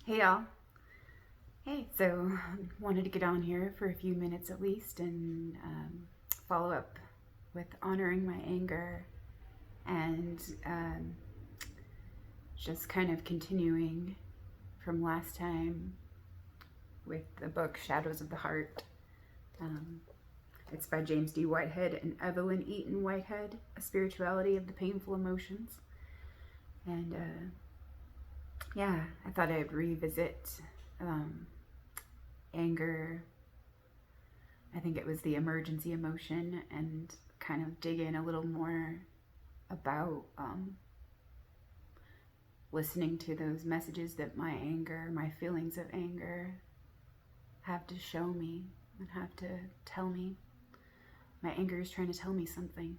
Hey y'all. Hey, so wanted to get on here for a few minutes at least and follow up with honoring my anger and just kind of continuing from last time with the book Shadows of the Heart. Um, it's by James D. Whitehead and Evelyn Eaton Whitehead, A Spirituality of the Painful Emotions. And yeah, I thought I'd revisit anger. I think it was the emergency emotion, and kind of dig in a little more about listening to those messages that my feelings of anger have to show me and have to tell me. My anger is trying to tell me something,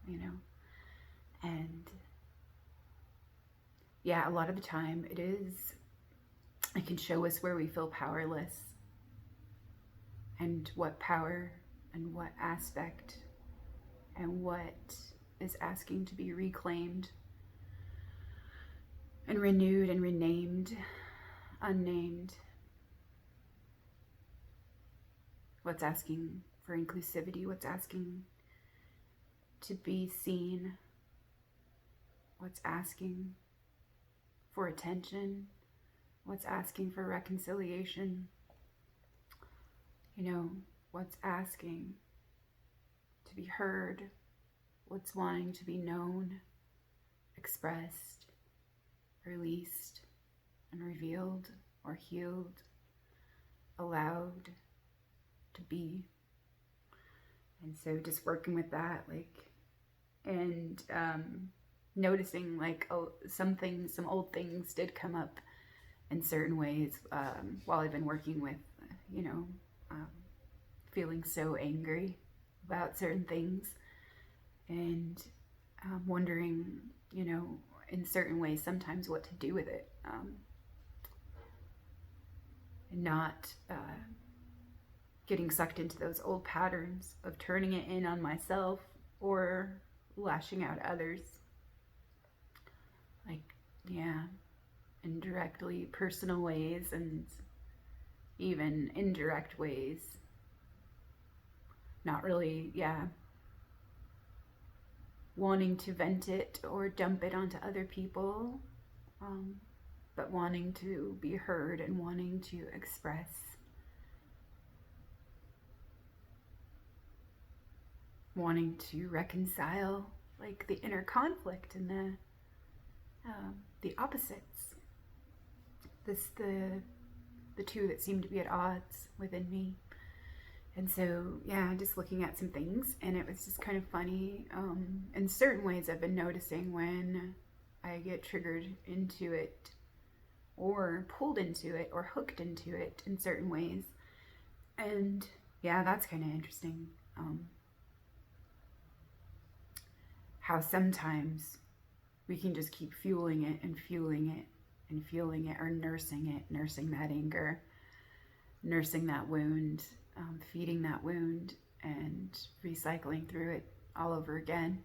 you know? And yeah, a lot of the time it can show us where we feel powerless and what power and what aspect and what is asking to be reclaimed and renewed and renamed, unnamed. What's asking for inclusivity, what's asking to be seen, what's asking for attention, what's asking for reconciliation, what's asking to be heard, what's wanting to be known, expressed, released, and revealed or healed, allowed to be. And so just working with that, and noticing some old things did come up in certain ways while I've been working with, feeling so angry about certain things, and wondering, in certain ways sometimes what to do with it, and not getting sucked into those old patterns of turning it in on myself or lashing out at others. Indirectly personal ways and even indirect ways. Not really, wanting to vent it or dump it onto other people, but wanting to be heard and wanting to express. Wanting to reconcile, the inner conflict and the opposites. The two that seem to be at odds within me. And so, just looking at some things, and it was just kind of funny. In certain ways, I've been noticing when I get triggered into it, or pulled into it, or hooked into it in certain ways. And that's kind of interesting. How sometimes we can just keep fueling it and fueling it and fueling it, or nursing that anger, nursing that wound, feeding that wound, and recycling through it all over again.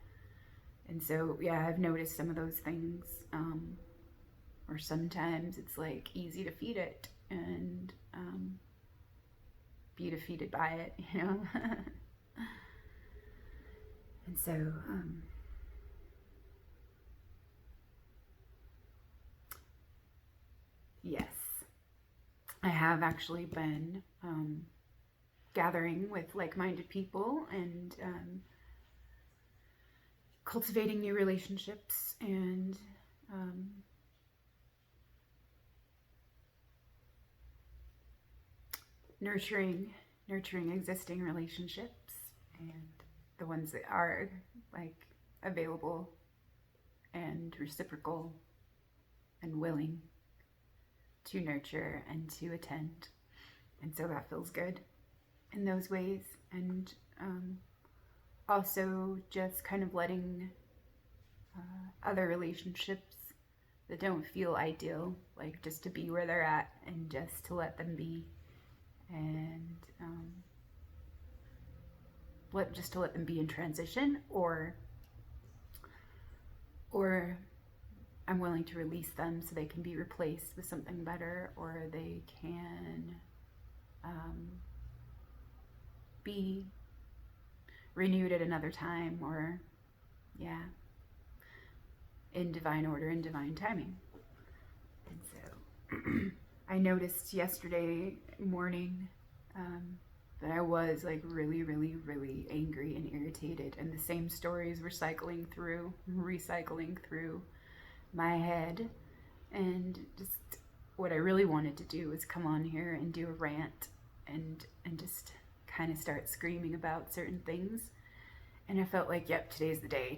And so, I've noticed some of those things, or sometimes it's easy to feed it and be defeated by it, And so, yes, I have actually been gathering with like-minded people and cultivating new relationships and nurturing existing relationships and the ones that are available and reciprocal and willing to nurture and to attend. And so that feels good in those ways. And also just kind of letting other relationships that don't feel ideal, just to be where they're at and just to let them be. And just to let them be in transition, or I'm willing to release them so they can be replaced with something better, or they can be renewed at another time, or yeah, in divine order, in divine timing. And so I noticed yesterday morning that I was like really, really, really angry and irritated, and the same stories were recycling through my head. And just what I really wanted to do was come on here and do a rant and just kind of start screaming about certain things. And I felt like, yep, today's the day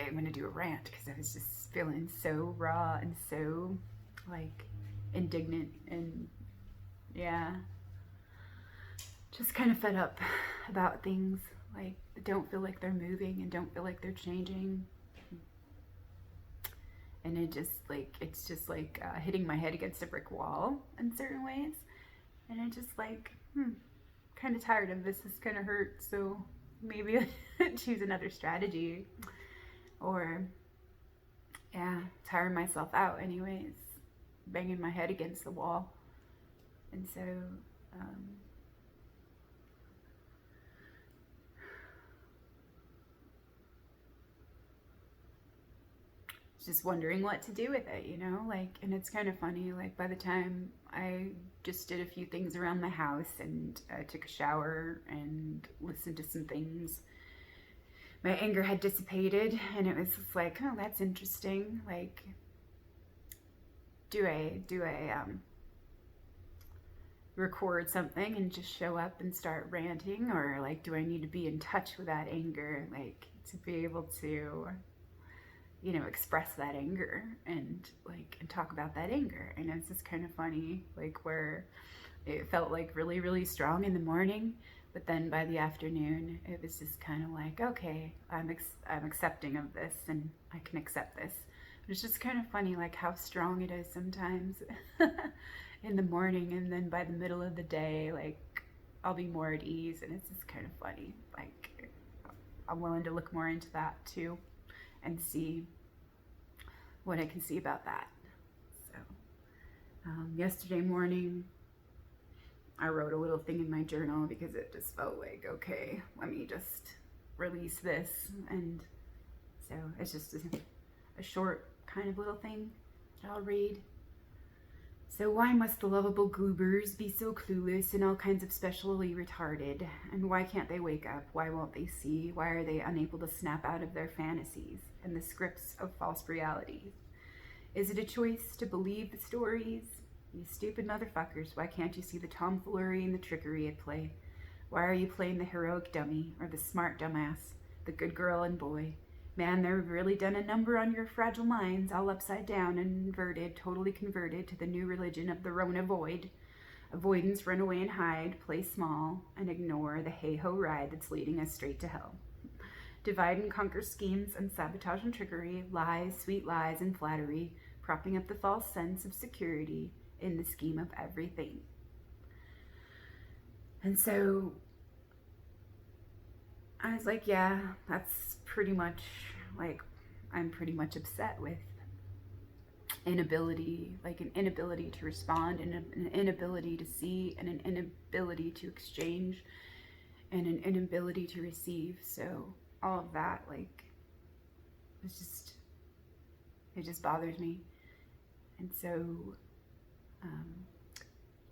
I'm going to do a rant, because I was just feeling so raw and so like indignant, and yeah, just kind of fed up about things like that don't feel like they're moving and don't feel like they're changing. And it's just like hitting my head against a brick wall in certain ways. And I'm just like, kind of tired of this. This kind of hurts. So maybe choose another strategy, or yeah, tire myself out anyways, banging my head against the wall. And so just wondering what to do with it, like, and it's kind of funny, like by the time I just did a few things around my house and took a shower and listened to some things, my anger had dissipated, and it was just like, oh, that's interesting. Like, do I record something and just show up and start ranting, or like, do I need to be in touch with that anger, like to be able to express that anger and talk about that anger? And it's just kind of funny, like, where it felt like really, really strong in the morning, but then by the afternoon it was just kind of like, okay, I'm accepting of this, and I can accept this. It's just kind of funny, like how strong it is sometimes in the morning, and then by the middle of the day, like, I'll be more at ease. And it's just kind of funny, like, I'm willing to look more into that too and see what I can see about that. So yesterday morning I wrote a little thing in my journal, because it just felt like, okay, let me just release this. And so it's just a short kind of little thing that I'll read. So why must the lovable goobers be so clueless and all kinds of specially retarded? And why can't they wake up? Why won't they see? Why are they unable to snap out of their fantasies and the scripts of false realities? Is it a choice to believe the stories? You stupid motherfuckers, why can't you see the tomfoolery and the trickery at play? Why are you playing the heroic dummy, or the smart dumbass, the good girl and boy? Man, they've really done a number on your fragile minds, all upside down and inverted, totally converted to the new religion of the Rona void. Avoidance, run away and hide, play small, and ignore the hey-ho ride that's leading us straight to hell. Divide and conquer schemes and sabotage and trickery, lies, sweet lies and flattery, propping up the false sense of security in the scheme of everything. And so I was like, yeah, that's pretty much, like, I'm pretty much upset with inability to respond, and an inability to see, and an inability to exchange, and an inability to receive. So all of that, like, it just bothers me. And so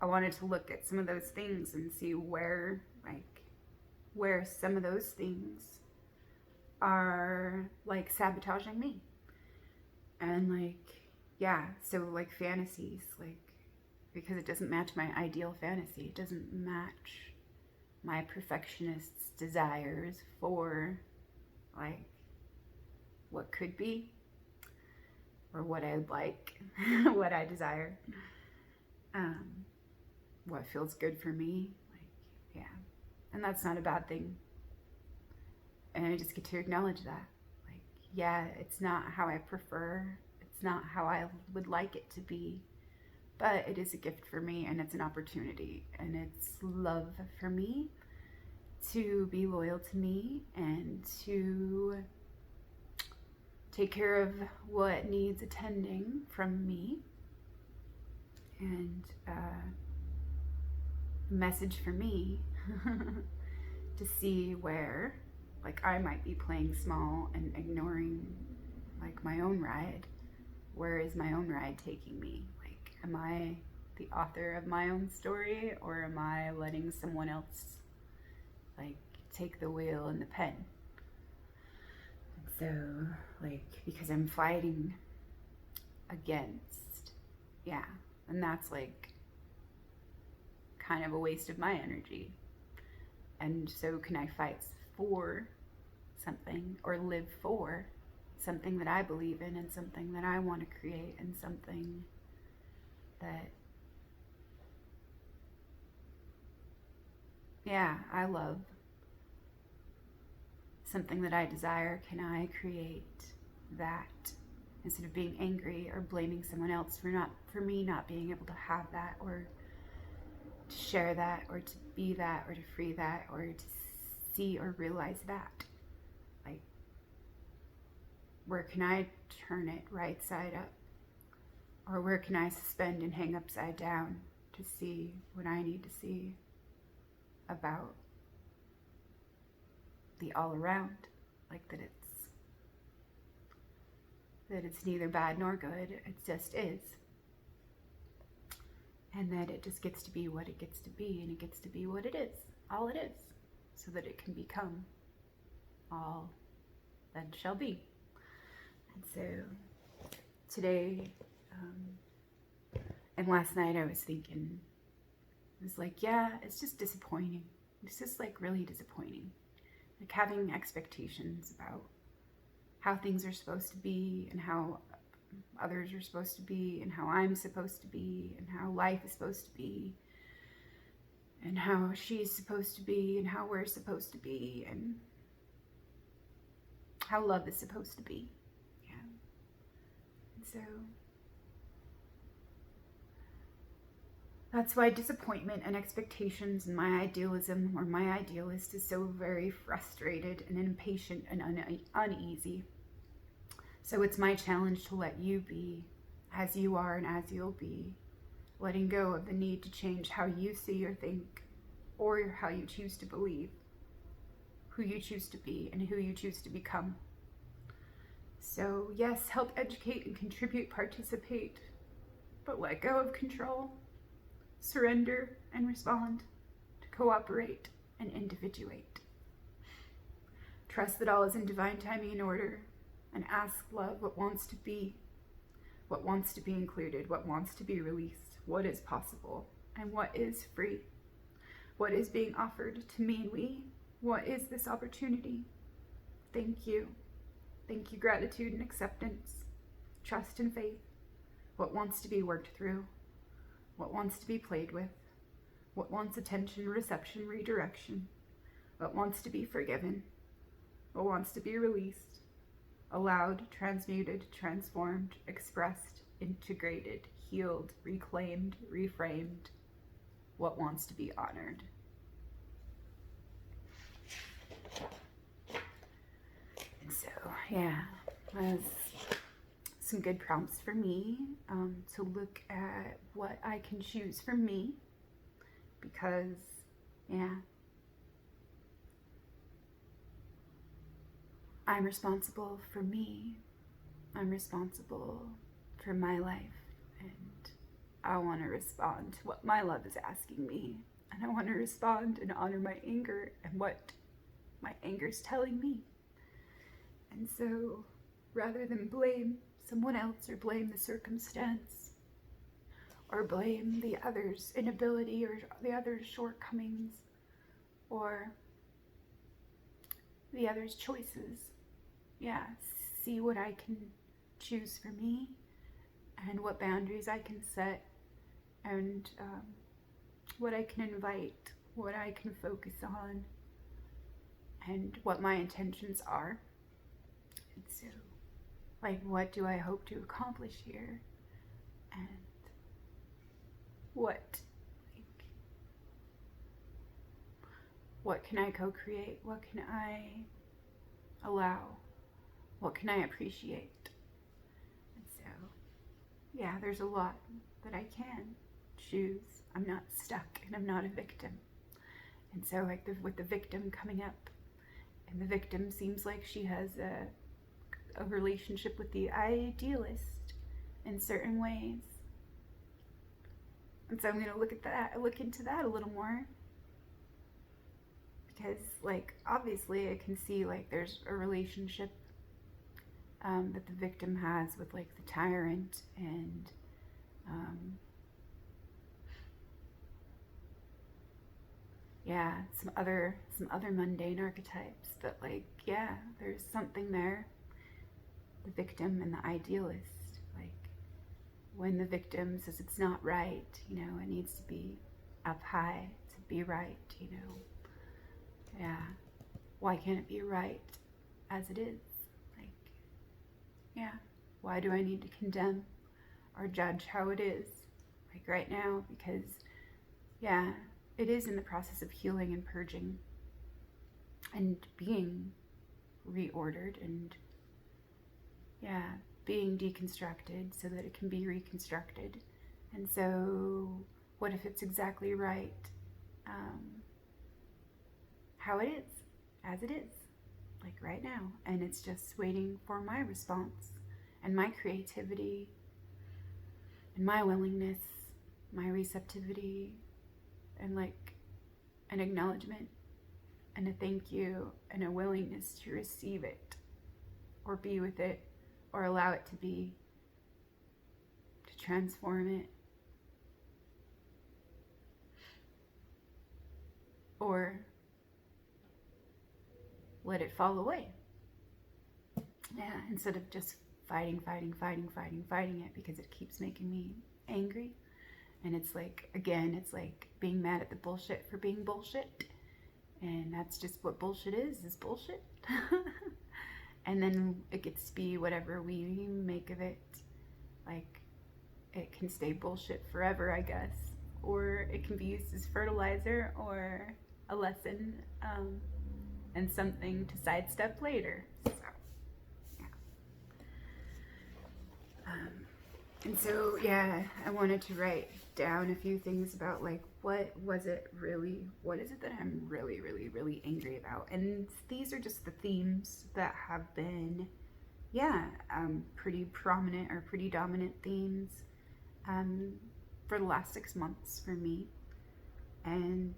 I wanted to look at some of those things and see where some of those things are like sabotaging me. And like, yeah, so like fantasies, like, because it doesn't match my ideal fantasy, it doesn't match my perfectionist's desires for like what could be, or what I would like, what I desire, what feels good for me, like, yeah. And that's not a bad thing. And I just get to acknowledge that, like, yeah, it's not how I prefer, it's not how I would like it to be, but it is a gift for me, and it's an opportunity, and it's love for me to be loyal to me, and to take care of what needs attending from me. And a message for me to see where, like, I might be playing small and ignoring, like, my own ride. Where is my own ride taking me? Like, am I the author of my own story, or am I letting someone else, like, take the wheel and the pen? And so, like, because I'm fighting against, yeah, and that's, like, kind of a waste of my energy. And so can I fight for something, or live for something that I believe in, and something that I want to create, and something that, yeah, I love, something that I desire? Can I create that instead of being angry or blaming someone else for me not being able to have that, or to share that, or to be that, or to free that, or to see or realize that? Like, where can I turn it right side up? Or where can I suspend and hang upside down to see what I need to see about the all around? Like, that it's neither bad nor good, it just is. And that it just gets to be what it gets to be, and it gets to be what it is, all it is, so that it can become all that shall be. And so today, and last night I was thinking, it was like, yeah, it's just disappointing. It's just, like, really disappointing. Like, having expectations about how things are supposed to be, and how others are supposed to be, and how I'm supposed to be, and how life is supposed to be, and how she's supposed to be, and how we're supposed to be, and how love is supposed to be. Yeah. And so that's why disappointment and expectations and my idealism, or my idealist, is so very frustrated and impatient and uneasy. So it's my challenge to let you be as you are and as you'll be, letting go of the need to change how you see or think, or how you choose to believe, who you choose to be, and who you choose to become. So yes, help educate and contribute, participate, but let go of control, surrender and respond, to cooperate and individuate. Trust that all is in divine timing and order, and ask love what wants to be included, what wants to be released, what is possible, and what is free, what is being offered to me and we, what is this opportunity. Thank you, gratitude and acceptance, trust and faith, what wants to be worked through, what wants to be played with, what wants attention, reception, redirection, what wants to be forgiven, what wants to be released, allowed, transmuted, transformed, expressed, integrated, healed, reclaimed, reframed, what wants to be honored. And so, yeah, that's some good prompts for me, to look at what I can choose for me, because, yeah, I'm responsible for me. I'm responsible for my life, and I want to respond to what my love is asking me, and I want to respond and honor my anger and what my anger is telling me. And so, rather than blame someone else, or blame the circumstance, or blame the other's inability, or the other's shortcomings, or the other's choices, yeah, see what I can choose for me, and what boundaries I can set, and what I can invite, what I can focus on, and what my intentions are. And so, like, what do I hope to accomplish here? And what can I co-create? What can I allow What can I appreciate? And so, yeah, there's a lot that I can choose. I'm not stuck and I'm not a victim. And so, like, with the victim coming up, and the victim seems like she has a relationship with the idealist in certain ways. And so I'm going to look into that a little more. Because, like, obviously I can see, like, there's a relationship that the victim has with, like, the tyrant and yeah, some other mundane archetypes that, like, yeah, there's something there. The victim and the idealist, like, when the victim says it's not right, you know, it needs to be up high to be right, you know. Yeah, why can't it be right as it is? Like, yeah, why do I need to condemn or judge how it is, like, right now? Because, yeah, it is in the process of healing and purging and being reordered and, yeah, being deconstructed so that it can be reconstructed. And so, what if it's exactly right? How it is, as it is, like right now. And it's just waiting for my response and my creativity and my willingness, my receptivity, and, like, an acknowledgement and a thank you and a willingness to receive it or be with it or allow it to be, to transform it, or let it fall away. Yeah, instead of just fighting it because it keeps making me angry. And it's like, again, it's like being mad at the bullshit for being bullshit. And that's just what bullshit is bullshit. And then it gets to be whatever we make of it. Like, it can stay bullshit forever, I guess. Or it can be used as fertilizer or a lesson, and something to sidestep later. So, yeah. And so, yeah, I wanted to write down a few things about, like, what is it that I'm really angry about? And these are just the themes that have been, yeah, pretty prominent or pretty dominant themes for the last 6 months for me. And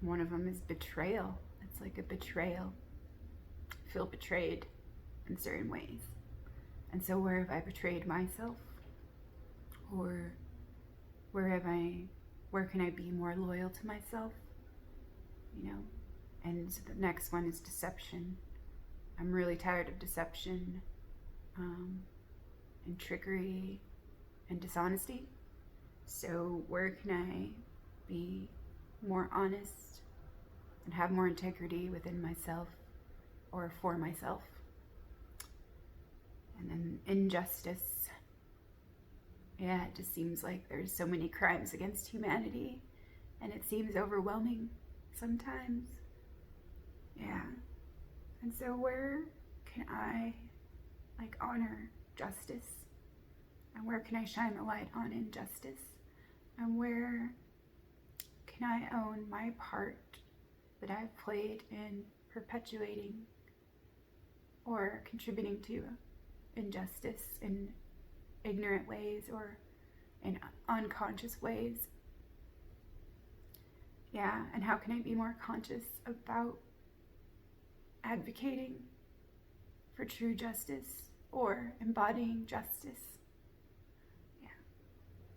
one of them is betrayal. It's like a betrayal. I feel betrayed in certain ways. And so where have I betrayed myself? Or where can I be more loyal to myself? You know? And the next one is deception. I'm really tired of deception, and trickery and dishonesty. So where can I be more honest and have more integrity within myself or for myself? And then injustice. Yeah, it just seems like there's so many crimes against humanity, and it seems overwhelming sometimes. Yeah. And so where can I, like, honor justice? And where can I shine the light on injustice? And where can I own my part that I've played in perpetuating or contributing to injustice in ignorant ways or in unconscious ways? Yeah, and how can I be more conscious about advocating for true justice or embodying justice? Yeah,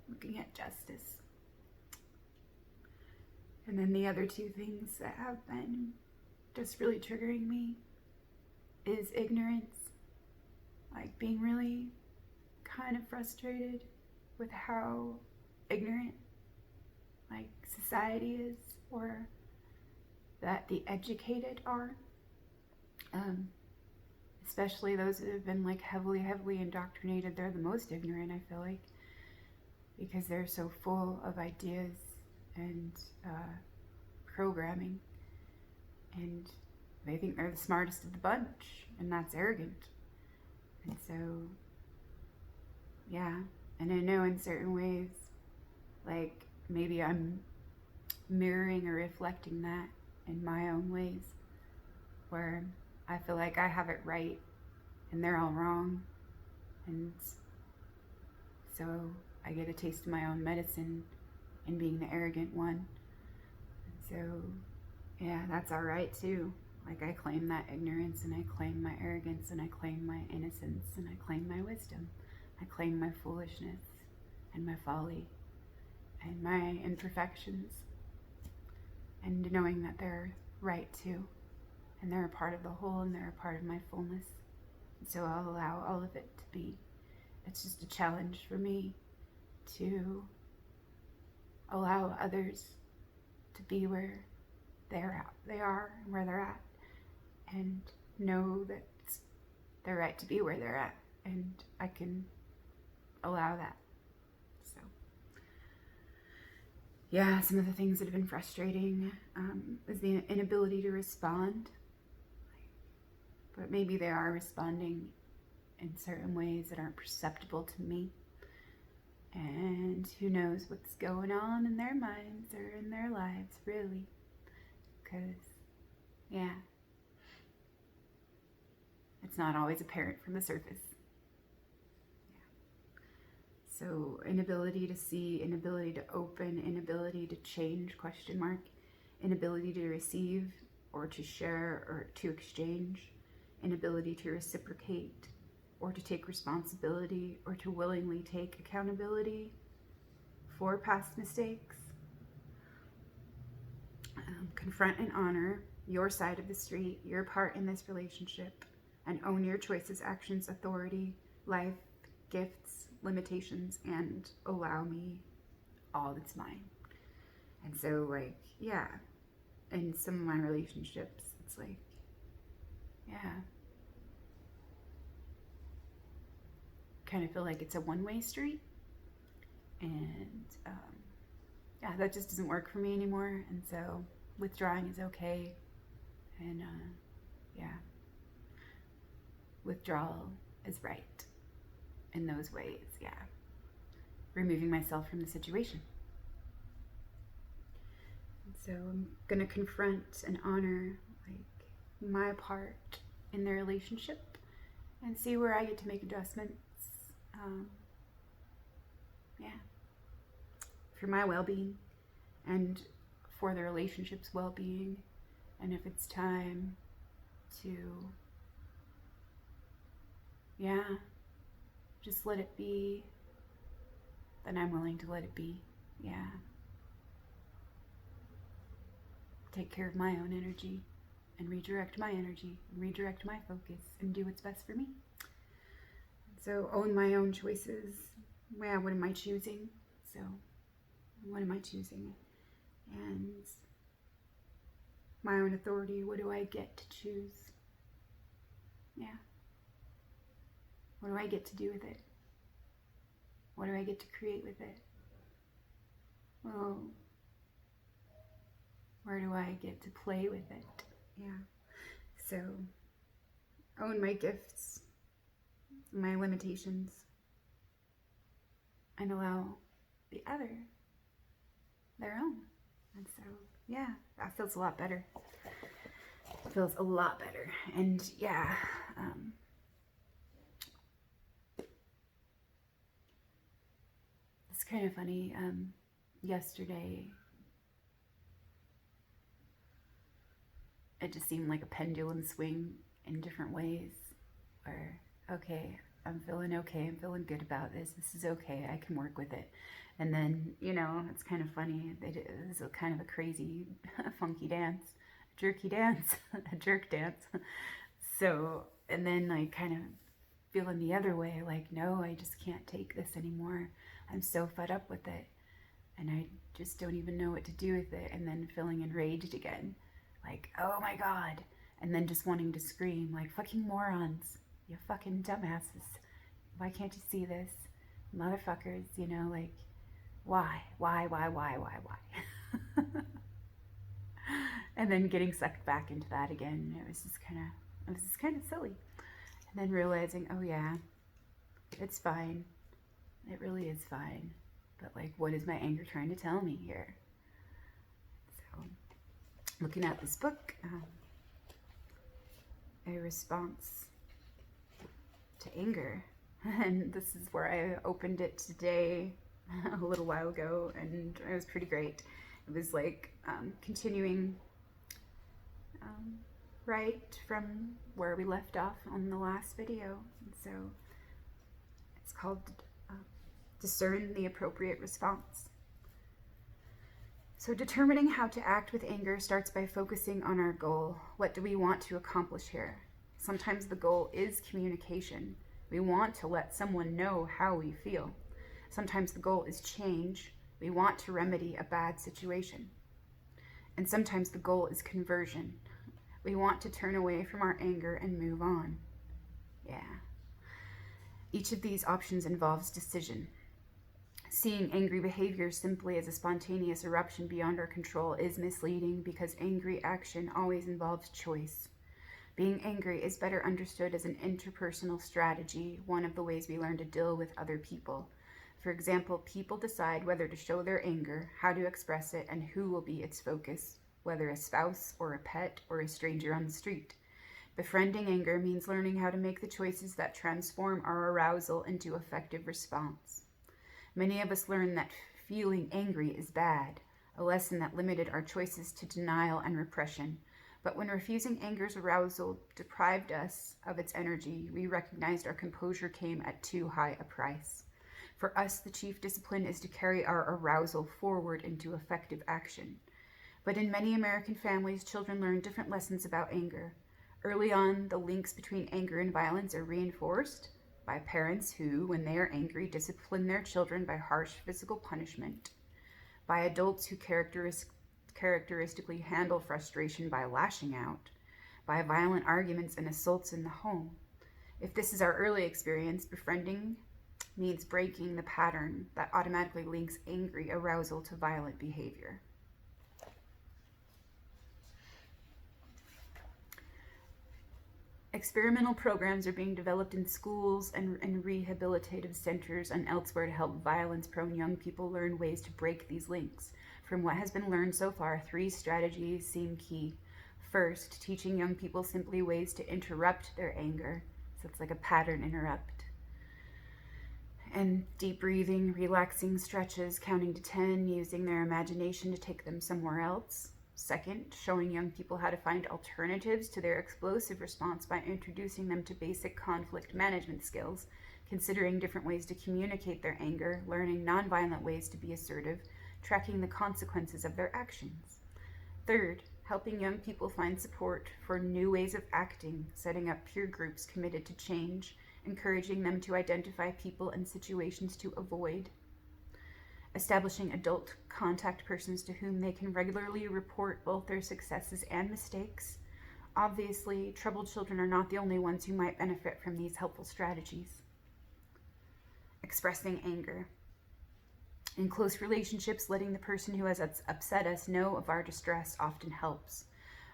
looking at justice. And then the other two things that have been just really triggering me is ignorance. Like, being really kind of frustrated with how ignorant, like, society is, or that the educated are, especially those that have been, like, heavily indoctrinated. They're the most ignorant, I feel like, because they're so full of ideas and programming, and they think they're the smartest of the bunch, and that's arrogant. And so, yeah. And I know in certain ways, like maybe I'm mirroring or reflecting that in my own ways, where I feel like I have it right and they're all wrong. And so I get a taste of my own medicine in being the arrogant one. So, yeah, that's all right too. Like, I claim that ignorance, and I claim my arrogance, and I claim my innocence, and I claim my wisdom. I claim my foolishness and my folly and my imperfections, and knowing that they're right too, and they're a part of the whole, and they're a part of my fullness. And so I'll allow all of it to be. It's just a challenge for me to allow others to be where they are and where they're at, and know that it's their right to be where they're at, and I can allow that. So, yeah, some of the things that have been frustrating is the inability to respond, but maybe they are responding in certain ways that aren't perceptible to me. And who knows what's going on in their minds or in their lives, really. Because, yeah, it's not always apparent from the surface. Yeah. So, inability to see, inability to open, inability to change, question mark, inability to receive or to share or to exchange, inability to reciprocate or to take responsibility or to willingly take accountability for past mistakes. Confront and honor your side of the street, your part in this relationship, and own your choices, actions, authority, life, gifts, limitations, and allow me all that's mine. And so, like, yeah, in some of my relationships, it's like, yeah, kind of feel like it's a one-way street, and yeah, that just doesn't work for me anymore. And so withdrawing is okay, and yeah, withdrawal is right in those ways. Yeah, removing myself from the situation. And so I'm gonna confront and honor like my part in the relationship and see where I get to make adjustments. Yeah, for my well-being and for the relationship's well-being. And if it's time to, yeah, just let it be, then I'm willing to let it be. Yeah, take care of my own energy and redirect my energy and redirect my focus and do what's best for me. So own my own choices. Yeah, what am I choosing? So what am I choosing? And my own authority, what do I get to choose? Yeah. What do I get to do with it? What do I get to create with it? Well, where do I get to play with it? Yeah. So own my gifts, my limitations, and allow the other their own. And so, yeah, that feels a lot better. It feels a lot better. And yeah, it's kind of funny. Yesterday, it just seemed like a pendulum swing in different ways where, okay, I'm feeling okay, I'm feeling good about this, this is okay, I can work with it. And then, you know, it's kind of funny, it was a kind of a crazy, funky dance, jerky dance, a jerk dance. So, and then like kind of feeling the other way, like, no, I just can't take this anymore. I'm so fed up with it. And I just don't even know what to do with it. And then feeling enraged again, like, oh my God. And then just wanting to scream, like, fucking morons, you fucking dumbasses. Why can't you see this? Motherfuckers, you know, like, why? And then getting sucked back into that again. It was just kind of silly. And then realizing, oh yeah, it's fine. It really is fine. But like, what is my anger trying to tell me here? So, looking at this book, a response to anger. And this is where I opened it today, a little while ago, and it was pretty great. It was like continuing right from where we left off on the last video. And so it's called Discern the Appropriate Response. So determining how to act with anger starts by focusing on our goal. What do we want to accomplish here? Sometimes the goal is communication. We want to let someone know how we feel. Sometimes the goal is change. We want to remedy a bad situation. And sometimes the goal is conversion. We want to turn away from our anger and move on. Yeah. Each of these options involves decision. Seeing angry behavior simply as a spontaneous eruption beyond our control is misleading because angry action always involves choice. Being angry is better understood as an interpersonal strategy, one of the ways we learn to deal with other people. For example, people decide whether to show their anger, how to express it, and who will be its focus, whether a spouse or a pet or a stranger on the street. Befriending anger means learning how to make the choices that transform our arousal into effective response. Many of us learn that feeling angry is bad, a lesson that limited our choices to denial and repression. But when refusing anger's arousal deprived us of its energy, we recognized our composure came at too high a price. For us, the chief discipline is to carry our arousal forward into effective action. But in many American families, children learn different lessons about anger. Early on, the links between anger and violence are reinforced by parents who, when they are angry, discipline their children by harsh physical punishment, by adults who characteristically handle frustration by lashing out, by violent arguments and assaults in the home. If this is our early experience, befriending means breaking the pattern that automatically links angry arousal to violent behavior. Experimental programs are being developed in schools and rehabilitative centers and elsewhere to help violence-prone young people learn ways to break these links. From what has been learned so far, 3 strategies seem key. First, teaching young people simply ways to interrupt their anger. So it's like a pattern interrupt. And deep breathing, relaxing stretches, counting to 10, using their imagination to take them somewhere else. Second, showing young people how to find alternatives to their explosive response by introducing them to basic conflict management skills, considering different ways to communicate their anger, learning nonviolent ways to be assertive, tracking the consequences of their actions. Third, helping young people find support for new ways of acting, setting up peer groups committed to change, encouraging them to identify people and situations to avoid, establishing adult contact persons to whom they can regularly report both their successes and mistakes. Obviously, troubled children are not the only ones who might benefit from these helpful strategies. Expressing anger. In close relationships, letting the person who has upset us know of our distress often helps.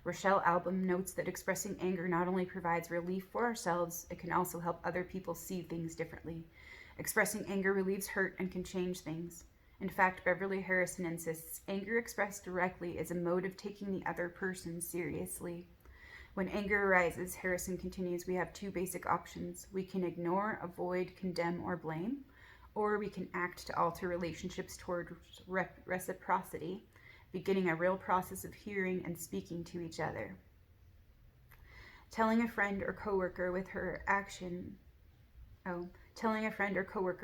Rochelle Albom notes that expressing anger not only provides relief for ourselves, it can also help other people see things differently. Expressing anger relieves hurt and can change things. In fact, Beverly Harrison insists anger expressed directly is a mode of taking the other person seriously. When anger arises, Harrison continues, we have 2 basic options. We can ignore, avoid, condemn, or blame, or we can act to alter relationships toward reciprocity, beginning a real process of hearing and speaking to each other. Telling a friend or coworker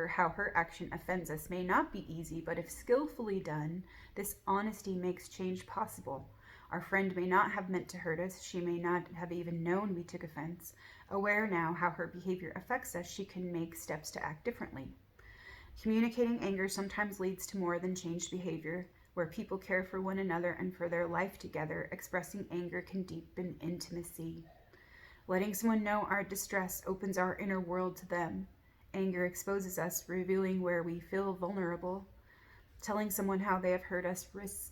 how her action offends us may not be easy, but if skillfully done, this honesty makes change possible. Our friend may not have meant to hurt us. She may not have even known we took offense. Aware now how her behavior affects us, she can make steps to act differently. Communicating anger sometimes leads to more than changed behavior. Where people care for one another and for their life together, expressing anger can deepen intimacy. Letting someone know our distress opens our inner world to them. Anger exposes us, revealing where we feel vulnerable. Telling someone how they have hurt us risks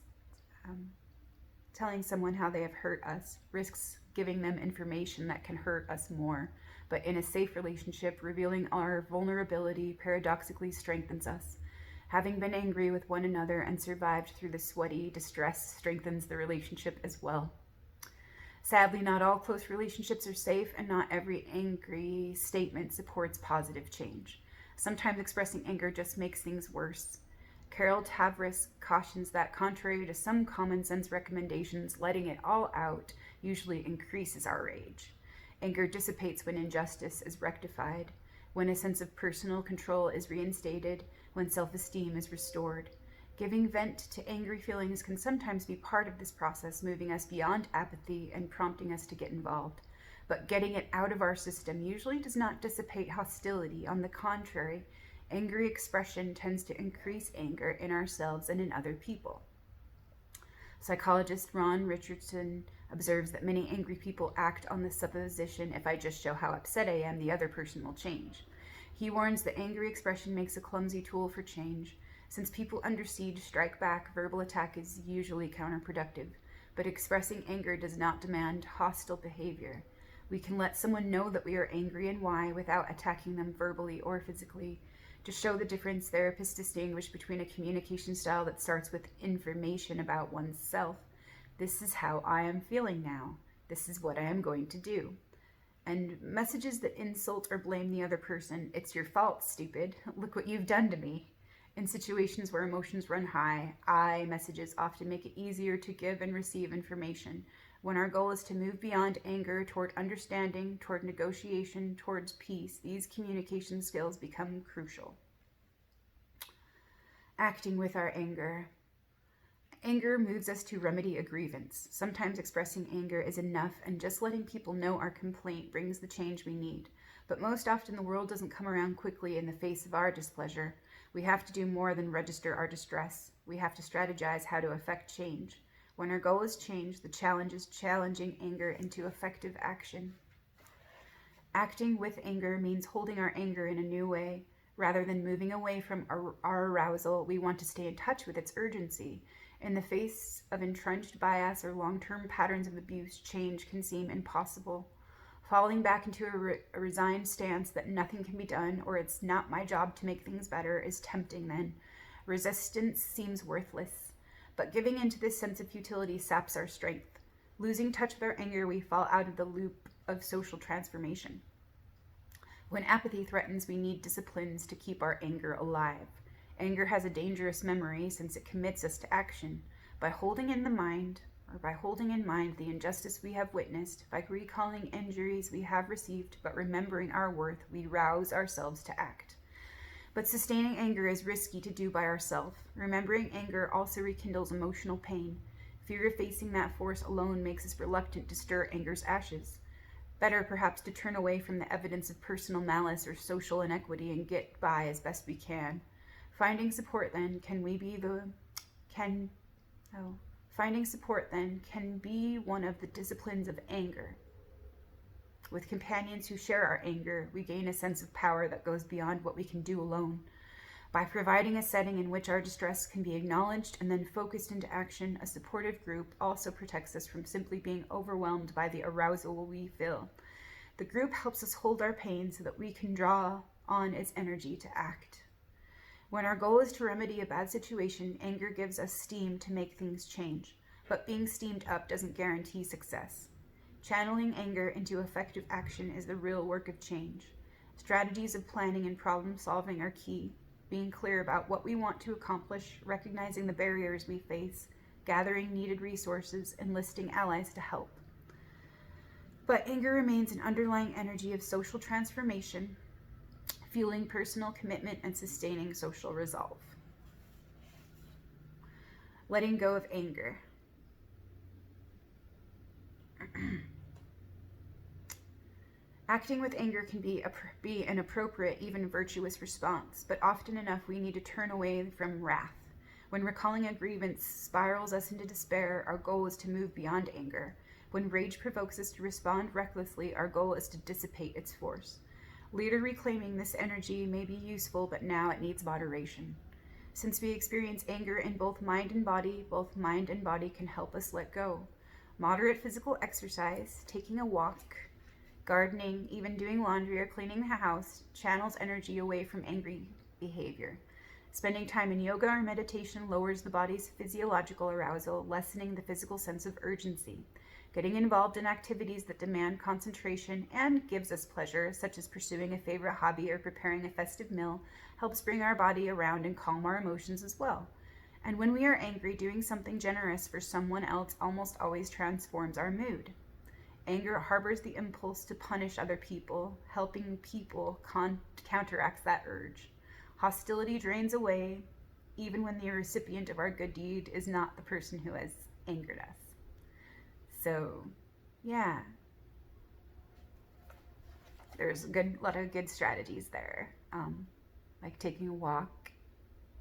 Telling someone how they have hurt us risks giving them information that can hurt us more. But in a safe relationship, revealing our vulnerability paradoxically strengthens us. Having been angry with one another and survived through the sweaty distress strengthens the relationship as well. Sadly, not all close relationships are safe, and not every angry statement supports positive change. Sometimes expressing anger just makes things worse. Carol Tavris cautions that, contrary to some common sense recommendations, letting it all out usually increases our rage. Anger dissipates when injustice is rectified, when a sense of personal control is reinstated, when self-esteem is restored. Giving vent to angry feelings can sometimes be part of this process, moving us beyond apathy and prompting us to get involved. But getting it out of our system usually does not dissipate hostility. On the contrary, angry expression tends to increase anger in ourselves and in other people. Psychologist Ron Richardson observes that many angry people act on the supposition, if I just show how upset I am, the other person will change. He warns that angry expression makes a clumsy tool for change. Since people under siege strike back, verbal attack is usually counterproductive. But expressing anger does not demand hostile behavior. We can let someone know that we are angry and why without attacking them verbally or physically. To show the difference, therapists distinguish between a communication style that starts with information about oneself. This is how I am feeling now. This is what I am going to do. And messages that insult or blame the other person. It's your fault, stupid. Look what you've done to me. In situations where emotions run high, I messages often make it easier to give and receive information. When our goal is to move beyond anger toward understanding, toward negotiation, towards peace, these communication skills become crucial. Acting with our anger. Anger moves us to remedy a grievance. Sometimes expressing anger is enough, and just letting people know our complaint brings the change we need. But most often the world doesn't come around quickly in the face of our displeasure. We have to do more than register our distress. We have to strategize how to effect change. When our goal is change, the challenge is challenging anger into effective action. Acting with anger means holding our anger in a new way. Rather than moving away from our arousal, we want to stay in touch with its urgency. In the face of entrenched bias or long-term patterns of abuse, change can seem impossible. Falling back into a resigned stance that nothing can be done or it's not my job to make things better is tempting then. Resistance seems worthless. But giving into this sense of futility saps our strength. Losing touch with our anger, we fall out of the loop of social transformation. When apathy threatens, we need disciplines to keep our anger alive. Anger has a dangerous memory since it commits us to action. By holding in mind the injustice we have witnessed, by recalling injuries we have received, but remembering our worth, we rouse ourselves to act. But sustaining anger is risky to do by ourselves. Remembering anger also rekindles emotional pain. Fear of facing that force alone makes us reluctant to stir anger's ashes. Better perhaps to turn away from the evidence of personal malice or social inequity and get by as best we can. Finding support then can be one of the disciplines of anger. With companions who share our anger, we gain a sense of power that goes beyond what we can do alone. By providing a setting in which our distress can be acknowledged and then focused into action, a supportive group also protects us from simply being overwhelmed by the arousal we feel. The group helps us hold our pain so that we can draw on its energy to act. When our goal is to remedy a bad situation, anger gives us steam to make things change. But being steamed up doesn't guarantee success. Channeling anger into effective action is the real work of change. Strategies of planning and problem solving are key. Being clear about what we want to accomplish, recognizing the barriers we face, gathering needed resources, enlisting allies to help. But anger remains an underlying energy of social transformation, fueling personal commitment and sustaining social resolve. Letting go of anger. Acting with anger can be an appropriate, even virtuous response, but often enough we need to turn away from wrath. When recalling a grievance spirals us into despair, our goal is to move beyond anger. When rage provokes us to respond recklessly, our goal is to dissipate its force. Later reclaiming this energy may be useful, but now it needs moderation. Since we experience anger in both mind and body can help us let go. Moderate physical exercise, taking a walk, gardening, even doing laundry or cleaning the house, channels energy away from angry behavior. Spending time in yoga or meditation lowers the body's physiological arousal, lessening the physical sense of urgency. Getting involved in activities that demand concentration and gives us pleasure, such as pursuing a favorite hobby or preparing a festive meal, helps bring our body around and calm our emotions as well. And when we are angry, doing something generous for someone else almost always transforms our mood. Anger harbors the impulse to punish other people. Helping people counteracts that urge. Hostility drains away, even when the recipient of our good deed is not the person who has angered us. So, yeah, there's a lot of good strategies there, like taking a walk,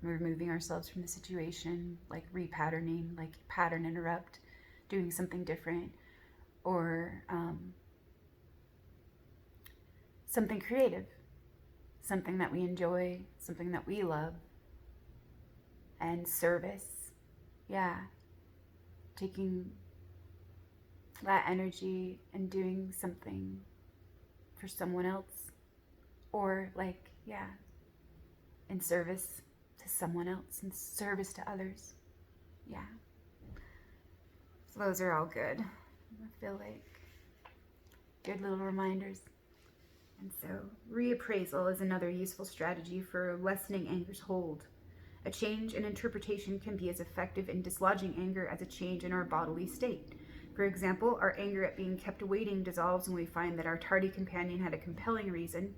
removing ourselves from the situation, like repatterning, like pattern interrupt, doing something different, or something creative, something that we enjoy, something that we love, and service. Yeah, taking that energy and doing something for someone else, or like, yeah, in service to someone else, in service to others. Yeah, so those are all good. I feel like good little reminders. And so reappraisal is another useful strategy for lessening anger's hold. A change in interpretation can be as effective in dislodging anger as a change in our bodily state. For example, our anger at being kept waiting dissolves when we find that our tardy companion had a compelling reason,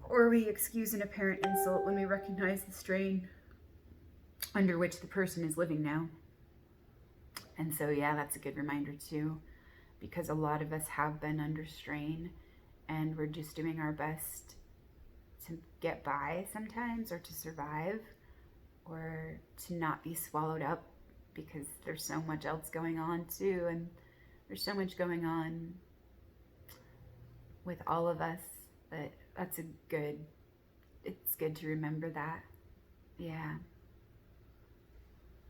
or we excuse an apparent insult when we recognize the strain under which the person is living now. And so, yeah, that's a good reminder too, because a lot of us have been under strain and we're just doing our best to get by sometimes, or to survive, or to not be swallowed up, because there's so much else going on too, and there's so much going on with all of us. But it's good to remember that. Yeah,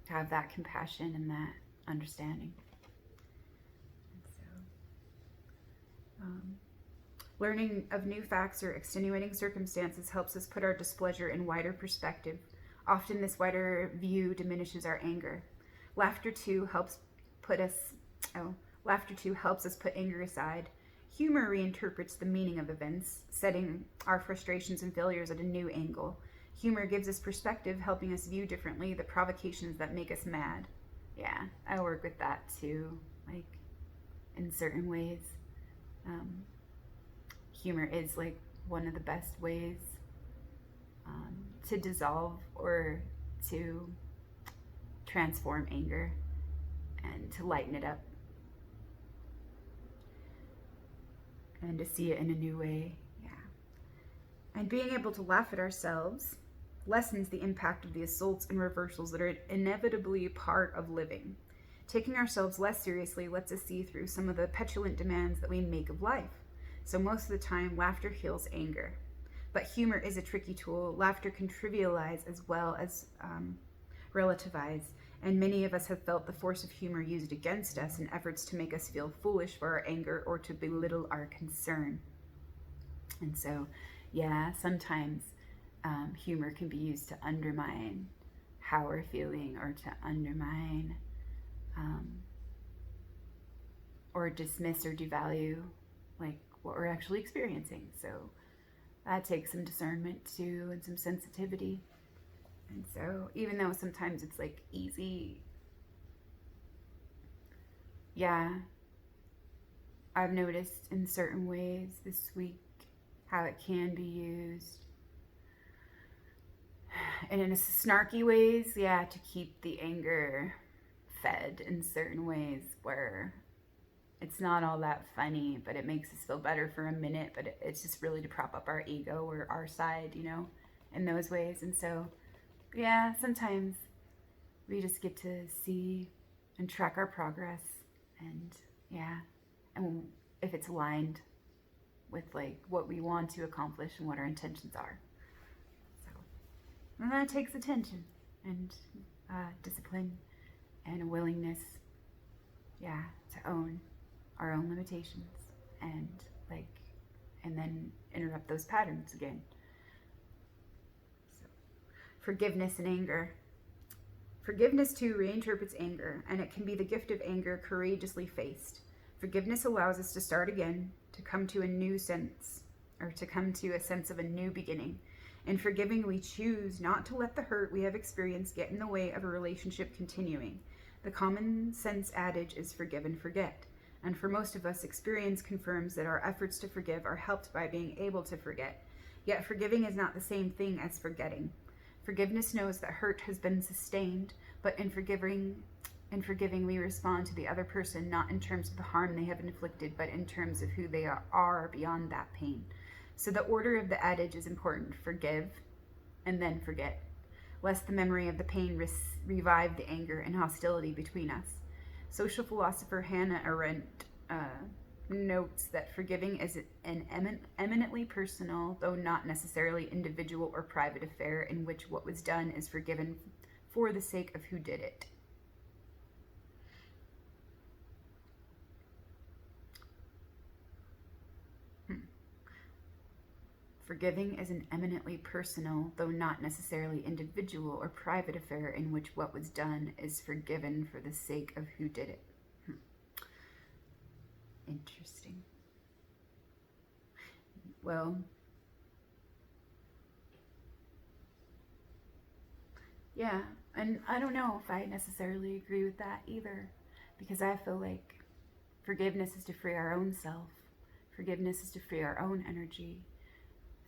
to have that compassion and that understanding. And so, learning of new facts or extenuating circumstances helps us put our displeasure in wider perspective. Often this wider view diminishes our anger. Laughter too helps us put anger aside. Humor reinterprets the meaning of events, setting our frustrations and failures at a new angle. Humor gives us perspective, helping us view differently the provocations that make us mad. Yeah, I work with that too, like in certain ways. Humor is like one of the best ways to dissolve or to transform anger and to lighten it up and to see it in a new way. Yeah. And being able to laugh at ourselves lessens the impact of the assaults and reversals that are inevitably part of living. Taking ourselves less seriously lets us see through some of the petulant demands that we make of life. So most of the time, laughter heals anger. But humor is a tricky tool. Laughter can trivialize as well as relativize, and many of us have felt the force of humor used against us in efforts to make us feel foolish for our anger or to belittle our concern. And so, yeah, sometimes humor can be used to undermine how we're feeling, or to undermine or dismiss or devalue like what we're actually experiencing. So that takes some discernment too, and some sensitivity. And so even though sometimes it's like easy, yeah, I've noticed in certain ways this week how it can be used, and in a snarky ways, yeah, to keep the anger fed in certain ways where it's not all that funny, but it makes us feel better for a minute, but it's just really to prop up our ego or our side, in those ways. And so, yeah, sometimes we just get to see and track our progress, and yeah, and if it's aligned with like what we want to accomplish and what our intentions are. So, And that takes attention and discipline and a willingness, to own our own limitations and and then interrupt those patterns again. So, forgiveness and anger. Forgiveness too reinterprets anger, and it can be the gift of anger courageously faced. Forgiveness allows us to start again, to come to a new sense, or to come to a sense of a new beginning. In forgiving, we choose not to let the hurt we have experienced get in the way of a relationship continuing. The common sense adage is forgive and forget. And for most of us, experience confirms that our efforts to forgive are helped by being able to forget. Yet forgiving is not the same thing as forgetting. Forgiveness knows that hurt has been sustained, but in forgiving, we respond to the other person not in terms of the harm they have inflicted, but in terms of who they are beyond that pain. So the order of the adage is important. Forgive and then forget, lest the memory of the pain revive the anger and hostility between us. Social philosopher Hannah Arendt notes that forgiving is an eminently personal, though not necessarily individual or private affair in which what was done is forgiven for the sake of who did it. Forgiving is an eminently personal, though not necessarily individual or private affair in which what was done is forgiven for the sake of who did it. Interesting. Well, yeah, and I don't know if I necessarily agree with that either, because I feel like forgiveness is to free our own self. Forgiveness is to free our own energy,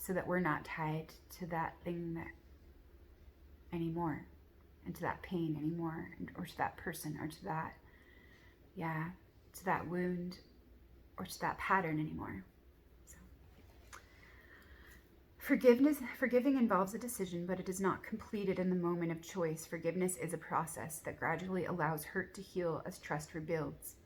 so that we're not tied to that thing anymore, and to that pain anymore, or to that person, or to that wound, or to that pattern anymore. So, forgiving involves a decision, but it is not completed in the moment of choice. Forgiveness is a process that gradually allows hurt to heal as trust rebuilds.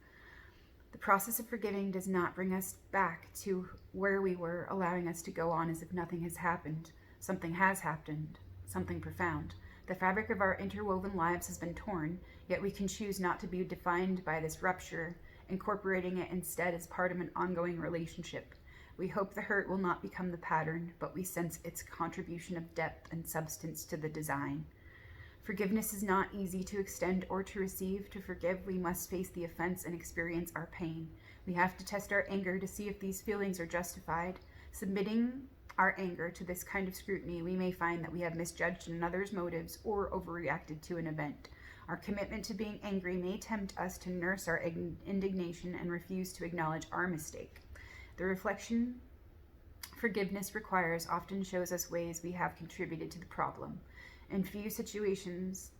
The process of forgiving does not bring us back to where we were, allowing us to go on as if nothing has happened. Something has happened, something profound. The fabric of our interwoven lives has been torn, yet we can choose not to be defined by this rupture, incorporating it instead as part of an ongoing relationship. We hope the hurt will not become the pattern, but we sense its contribution of depth and substance to the design. Forgiveness is not easy to extend or to receive. To forgive, we must face the offense and experience our pain. We have to test our anger to see if these feelings are justified. Submitting our anger to this kind of scrutiny, we may find that we have misjudged another's motives or overreacted to an event. Our commitment to being angry may tempt us to nurse our indignation and refuse to acknowledge our mistake. The reflection forgiveness requires often shows us ways we have contributed to the problem. In few situations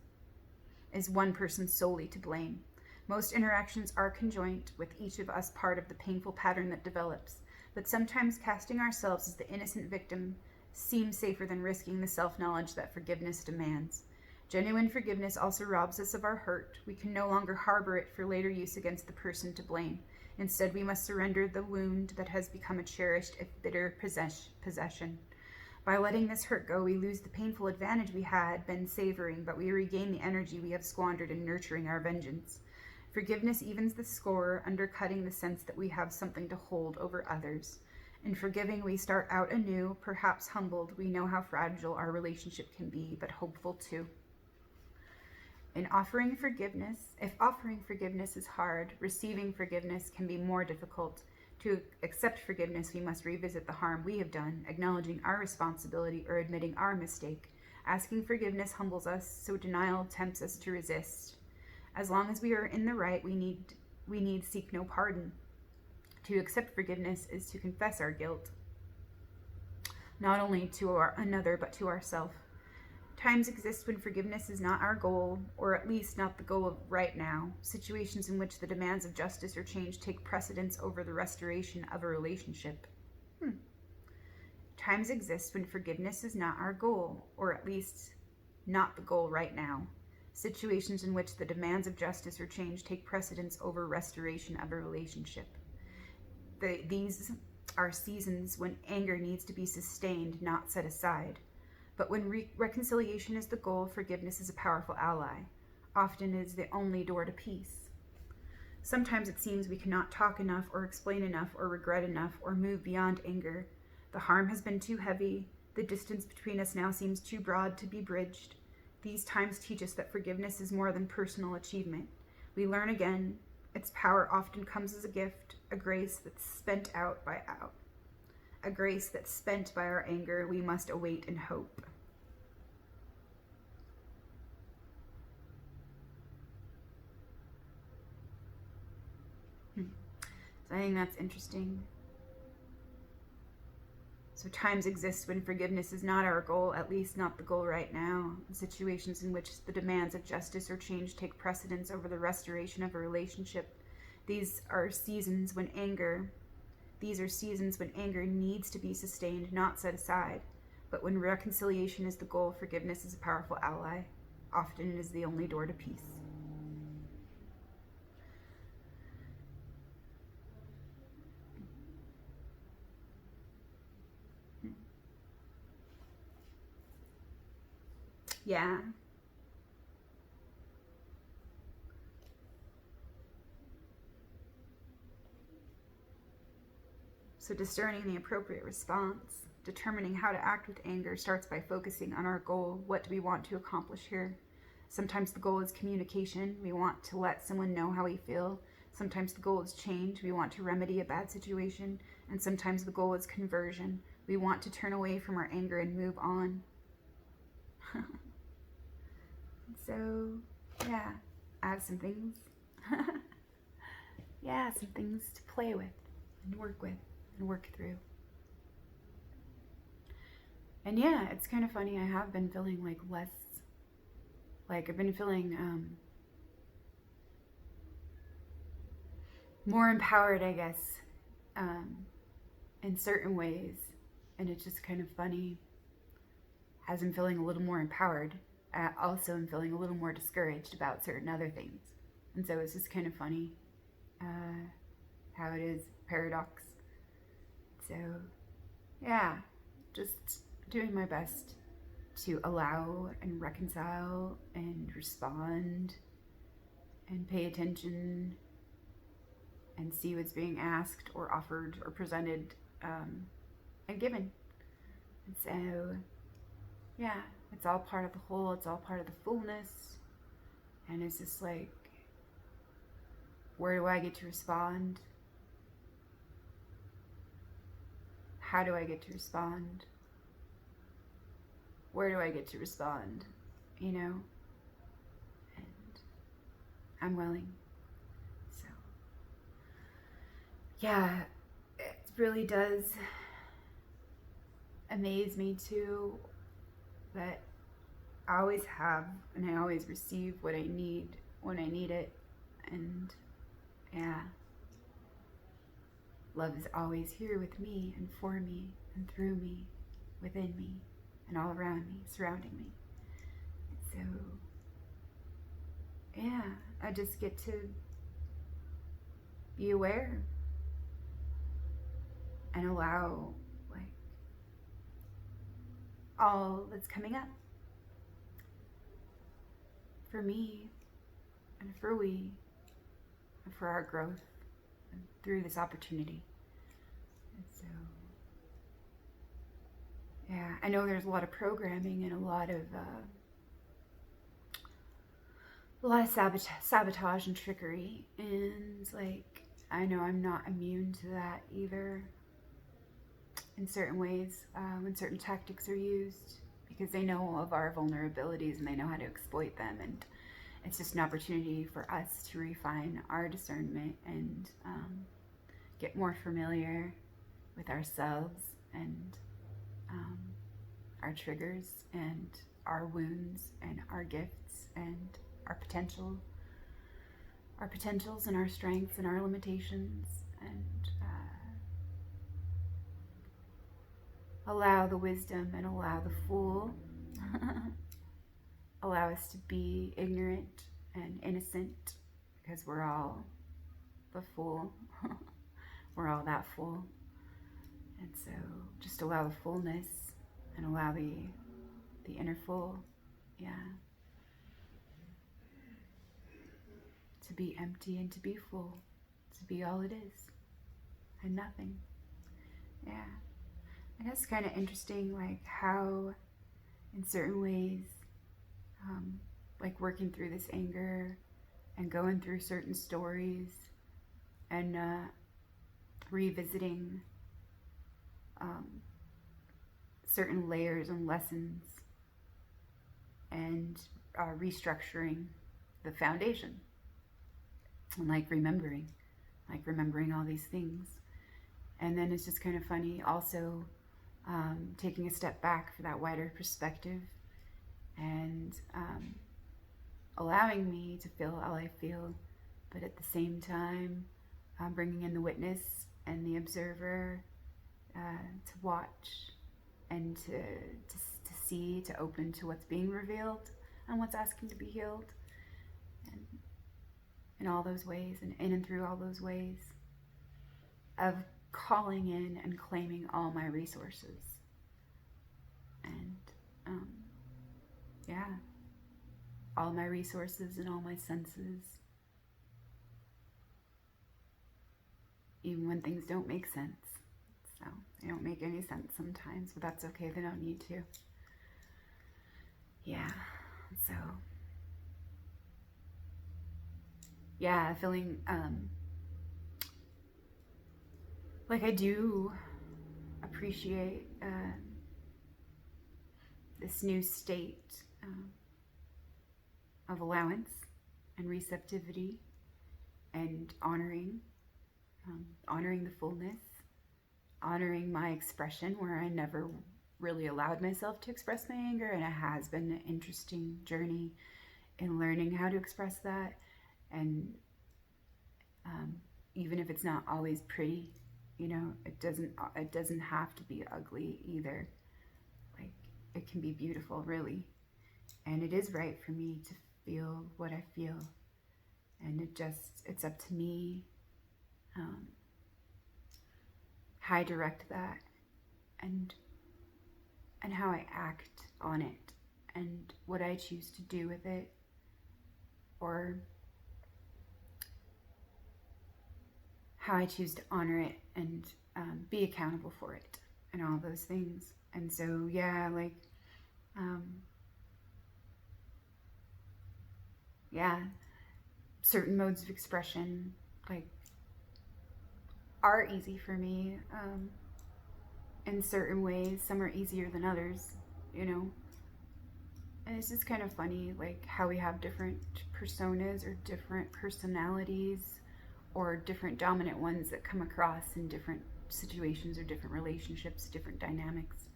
is one person solely to blame. Most interactions are conjoint, with each of us part of the painful pattern that develops, but sometimes casting ourselves as the innocent victim seems safer than risking the self-knowledge that forgiveness demands. Genuine forgiveness also robs us of our hurt. We can no longer harbor it for later use against the person to blame. Instead, we must surrender the wound that has become a cherished, if bitter, possession. By letting this hurt go, we lose the painful advantage we had been savoring, but we regain the energy we have squandered in nurturing our vengeance. Forgiveness evens the score, undercutting the sense that we have something to hold over others. In forgiving, we start out anew, perhaps humbled. We know how fragile our relationship can be, but hopeful too. If offering forgiveness is hard, receiving forgiveness can be more difficult. To accept forgiveness, we must revisit the harm we have done, acknowledging our responsibility or admitting our mistake. Asking forgiveness humbles us, so denial tempts us to resist. As long as we are in the right, we need seek no pardon. To accept forgiveness is to confess our guilt, not only to another, but to ourselves. Times exist when forgiveness is not our goal, or at least not the goal of right now. Situations in which the demands of justice or change take precedence over the restoration of a relationship. Times exist when forgiveness is not our goal, or at least not the goal right now. Situations in which the demands of justice or change take precedence over restoration of a relationship. These are seasons when anger needs to be sustained, not set aside. But when reconciliation is the goal, forgiveness is a powerful ally. Often it is the only door to peace. Sometimes it seems we cannot talk enough or explain enough or regret enough or move beyond anger. The harm has been too heavy. The distance between us now seems too broad to be bridged. These times teach us that forgiveness is more than personal achievement. We learn again, its power often comes as a gift, a grace that's spent a grace that's spent by our anger we must await and hope. So I think that's interesting. So times exist when forgiveness is not our goal, at least not the goal right now. In situations in which the demands of justice or change take precedence over the restoration of a relationship, these are seasons when anger needs to be sustained, not set aside. But when reconciliation is the goal, forgiveness is a powerful ally. Often it is the only door to peace. Yeah. So discerning the appropriate response, determining how to act with anger starts by focusing on our goal. What do we want to accomplish here? Sometimes the goal is communication. We want to let someone know how we feel. Sometimes the goal is change. We want to remedy a bad situation. And sometimes the goal is conversion. We want to turn away from our anger and move on. So, yeah, I have some things. Some things to play with and work with and work through. And yeah, it's kind of funny. I have been feeling I've been feeling more empowered, I guess, in certain ways. And it's just kind of funny. As I'm feeling a little more empowered, I also am feeling a little more discouraged about certain other things. And so it's just kind of funny how it is, paradox. So, yeah, just doing my best to allow and reconcile and respond and pay attention and see what's being asked or offered or presented and given. And so, yeah, it's all part of the whole, it's all part of the fullness. And it's just like, where do I get to respond? How do I get to respond? Where do I get to respond? You know? And I'm willing. So, yeah, it really does amaze me too that I always have and I always receive what I need when I need it. And yeah, love is always here with me and for me and through me, within me and all around me, surrounding me. So yeah, I just get to be aware and allow all that's coming up for me and for we and for our growth and through this opportunity. And so yeah, I know there's a lot of programming and a lot of sabotage and trickery, and I know I'm not immune to that either in certain ways when certain tactics are used, because they know of our vulnerabilities and they know how to exploit them. And it's just an opportunity for us to refine our discernment and get more familiar with ourselves and our triggers and our wounds and our gifts and our potentials and our strengths and our limitations, and allow the wisdom and allow the fool allow us to be ignorant and innocent, because we're all the fool. We're all that fool. And so just allow the fullness and allow the the inner full. Yeah. To be empty and to be full. To be all it is and nothing. Yeah. And it's kind of interesting, like how in certain ways, like working through this anger and going through certain stories and revisiting certain layers and lessons and restructuring the foundation and like remembering all these things. And then it's just kind of funny also taking a step back for that wider perspective and allowing me to feel all I feel, but at the same time bringing in the witness and the observer to watch and to see, to open to what's being revealed and what's asking to be healed, and in all those ways, and in and through all those ways of calling in and claiming all my resources. And yeah, all my resources and all my senses, even when things don't make sense. So they don't make any sense sometimes, but that's okay, they don't need to. Yeah, so yeah, feeling like I do appreciate this new state of allowance and receptivity and honoring the fullness, honoring my expression where I never really allowed myself to express my anger, and it has been an interesting journey in learning how to express that. And even if it's not always pretty, you know, it doesn't have to be ugly either. Like, it can be beautiful, really. And it is right for me to feel what I feel, and it's up to me how I direct that and how I act on it and what I choose to do with it, or how I choose to honor it and be accountable for it and all those things. And so, yeah, like, yeah, certain modes of expression, like, are easy for me in certain ways. Some are easier than others, you know. And it's just kind of funny, like, how we have different personas or different personalities or different dominant ones that come across in different situations or different relationships, different dynamics.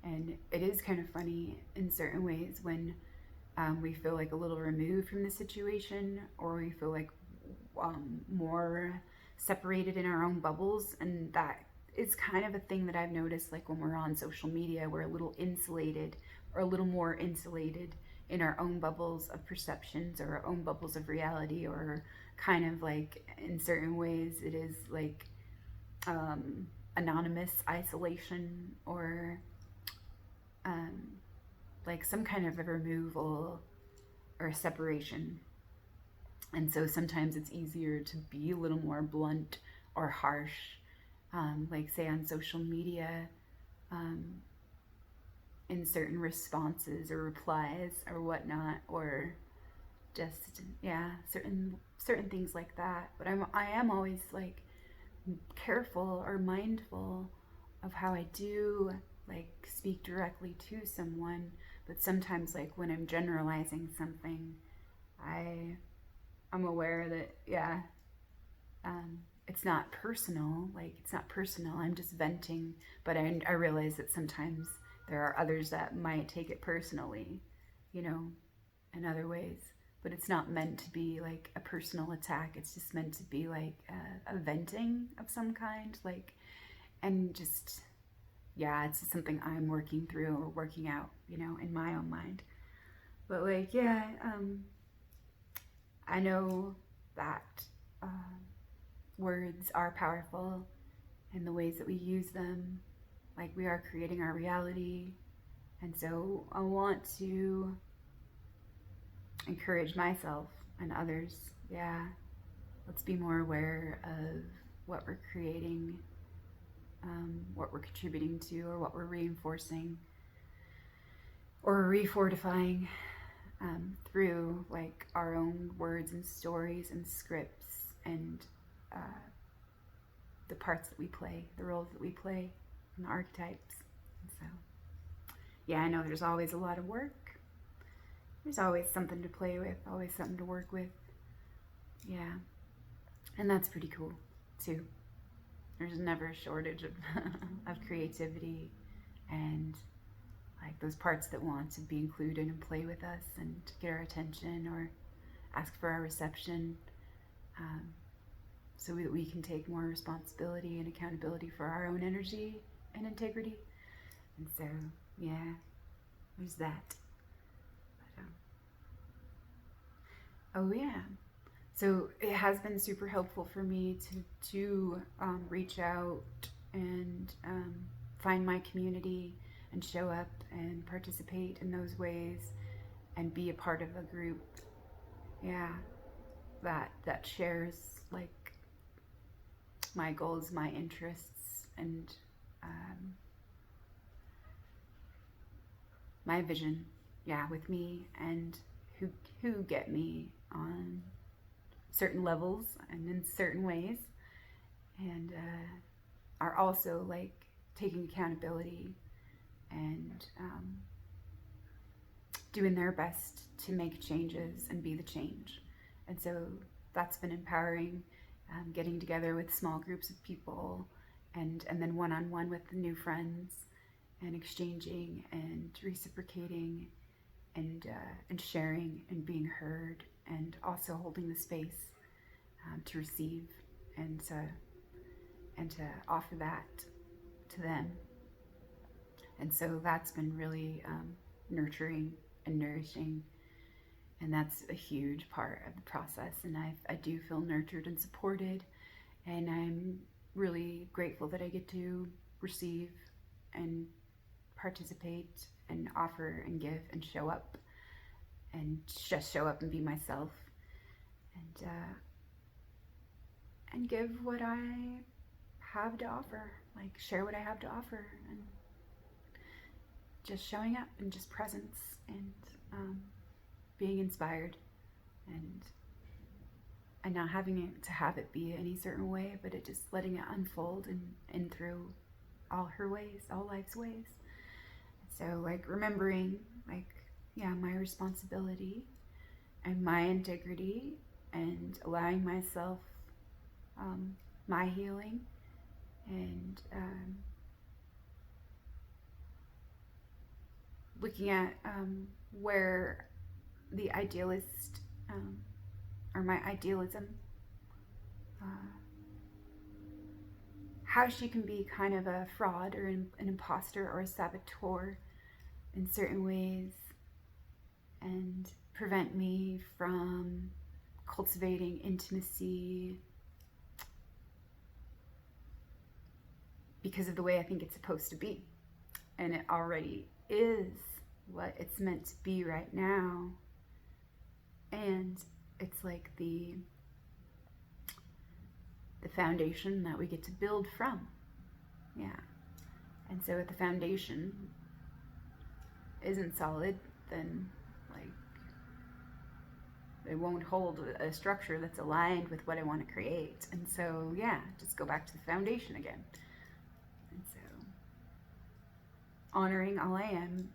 And it is kind of funny in certain ways when we feel like a little removed from the situation, or we feel like more separated in our own bubbles. And that is kind of a thing that I've noticed, like when we're on social media, we're a little insulated or a little more insulated in our own bubbles of perceptions or our own bubbles of reality, or kind of like in certain ways it is like anonymous isolation, or like some kind of a removal or a separation. And so sometimes it's easier to be a little more blunt or harsh, like say on social media, in certain responses or replies or whatnot, or just, yeah, certain things like that. But I am always like careful or mindful of how I do like speak directly to someone. But sometimes, like when I'm generalizing something, I'm aware that, yeah, it's not personal. Like, it's not personal. I'm just venting. But I realize that sometimes there are others that might take it personally, you know, in other ways. But it's not meant to be like a personal attack. It's just meant to be like a venting of some kind. Like, and just, yeah, it's just something I'm working through or working out, you know, in my own mind. But like, yeah, I know that words are powerful, and the ways that we use them, like we are creating our reality, And so I want to encourage myself and others. Yeah, let's be more aware of what we're creating, what we're contributing to, or what we're reinforcing or refortifying through like our own words and stories and scripts and uh, the parts that we play, the roles that we play, and the archetypes. And so, yeah, I know there's always a lot of work. There's always something to play with, always something to work with. Yeah, and that's pretty cool too. There's never a shortage of, of creativity and like those parts that want to be included and play with us and get our attention or ask for our reception, um, so that we can take more responsibility and accountability for our own energy and integrity. And so, yeah, there's that. But, oh yeah. So it has been super helpful for me to reach out and find my community and show up and participate in those ways and be a part of a group. Yeah, that shares like my goals, my interests, and my vision. Yeah, with me and who get me on certain levels and in certain ways, and are also like taking accountability and doing their best to make changes and be the change. And so that's been empowering, getting together with small groups of people and then one-on-one with the new friends and exchanging and reciprocating and sharing and being heard and also holding the space to receive and to offer that to them. And so that's been really nurturing and nourishing, and that's a huge part of the process. And I do feel nurtured and supported, and I'm really grateful that I get to receive and participate and offer and give and show up and just show up and be myself and give what I have to offer, like share what I have to offer, and just showing up and just presence and being inspired and not having it to have it be any certain way, but it just letting it unfold and through all her ways, all life's ways. So like remembering like, yeah, my responsibility and my integrity and allowing myself my healing and looking at where the idealist or my idealism, how she can be kind of a fraud or an imposter or a saboteur in certain ways and prevent me from cultivating intimacy because of the way I think it's supposed to be. And it already is what it's meant to be right now. And it's like the foundation that we get to build from. Yeah. And so if the foundation isn't solid, then like it won't hold a structure that's aligned with what I want to create. And so yeah, just go back to the foundation again. And so honoring all I am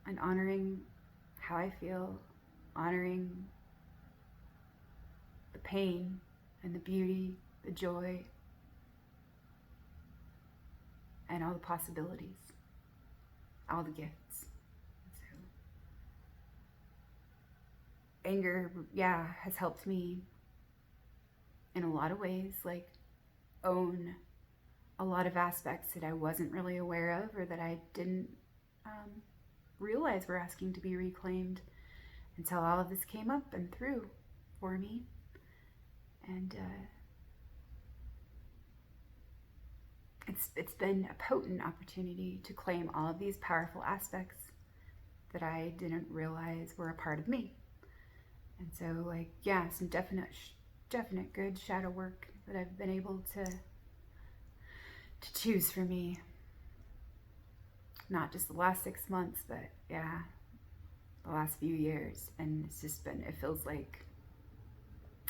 and honoring how I feel, honoring the pain and the beauty, the joy, and all the possibilities, all the gifts. So, anger, yeah, has helped me in a lot of ways, like own a lot of aspects that I wasn't really aware of or that I didn't realize were asking to be reclaimed until all of this came up and through for me. And it's been a potent opportunity to claim all of these powerful aspects that I didn't realize were a part of me. And so, like, yeah, some definite good shadow work that I've been able to choose for me. Not just the last 6 months, but yeah, the last few years. And it's just been, it feels like,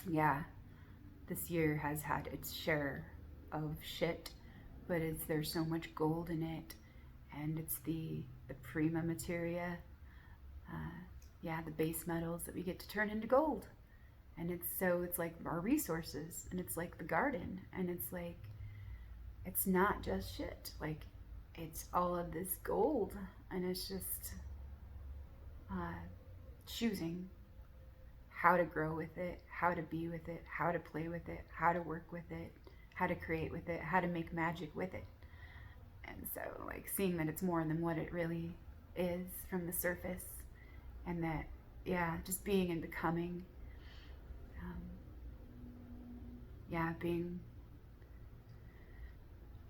yeah, this year has had its share of shit, but there's so much gold in it, and it's the prima materia, yeah, the base metals that we get to turn into gold. And it's like our resources, and it's like the garden, and it's like, it's not just shit, like it's all of this gold, and it's just choosing how to grow with it, how to be with it, how to play with it, how to work with it, how to create with it, how to make magic with it. And so, like, seeing that it's more than what it really is from the surface, and that, yeah, just being and becoming, yeah, being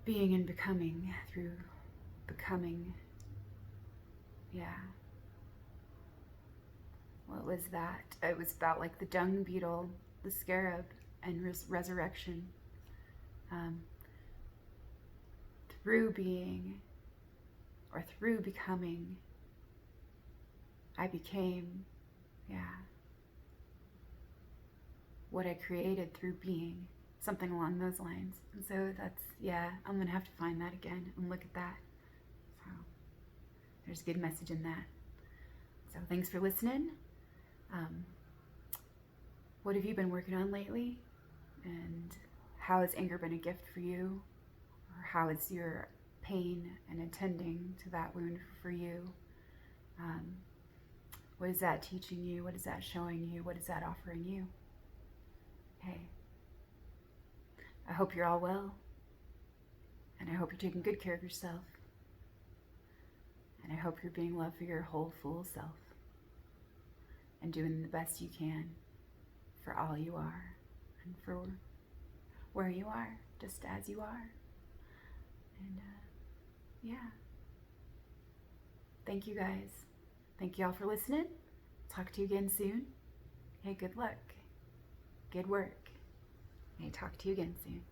and becoming through becoming, yeah. What was that? It was about like the dung beetle, the scarab, and resurrection. Through being, or through becoming, I became, yeah, what I created through being, something along those lines. And so that's, yeah, I'm gonna have to find that again and look at that. So there's a good message in that. So thanks for listening. What have you been working on lately? And how has anger been a gift for you? Or how is your pain and attending to that wound for you? What is that teaching you? What is that showing you? What is that offering you? Hey, I hope you're all well, and I hope you're taking good care of yourself, and I hope you're being loved for your whole full self, and doing the best you can for all you are, and for where you are, just as you are. And yeah, thank you guys. Thank you all for listening. Talk to you again soon. Hey, good luck. Good work. Hey, talk to you again soon.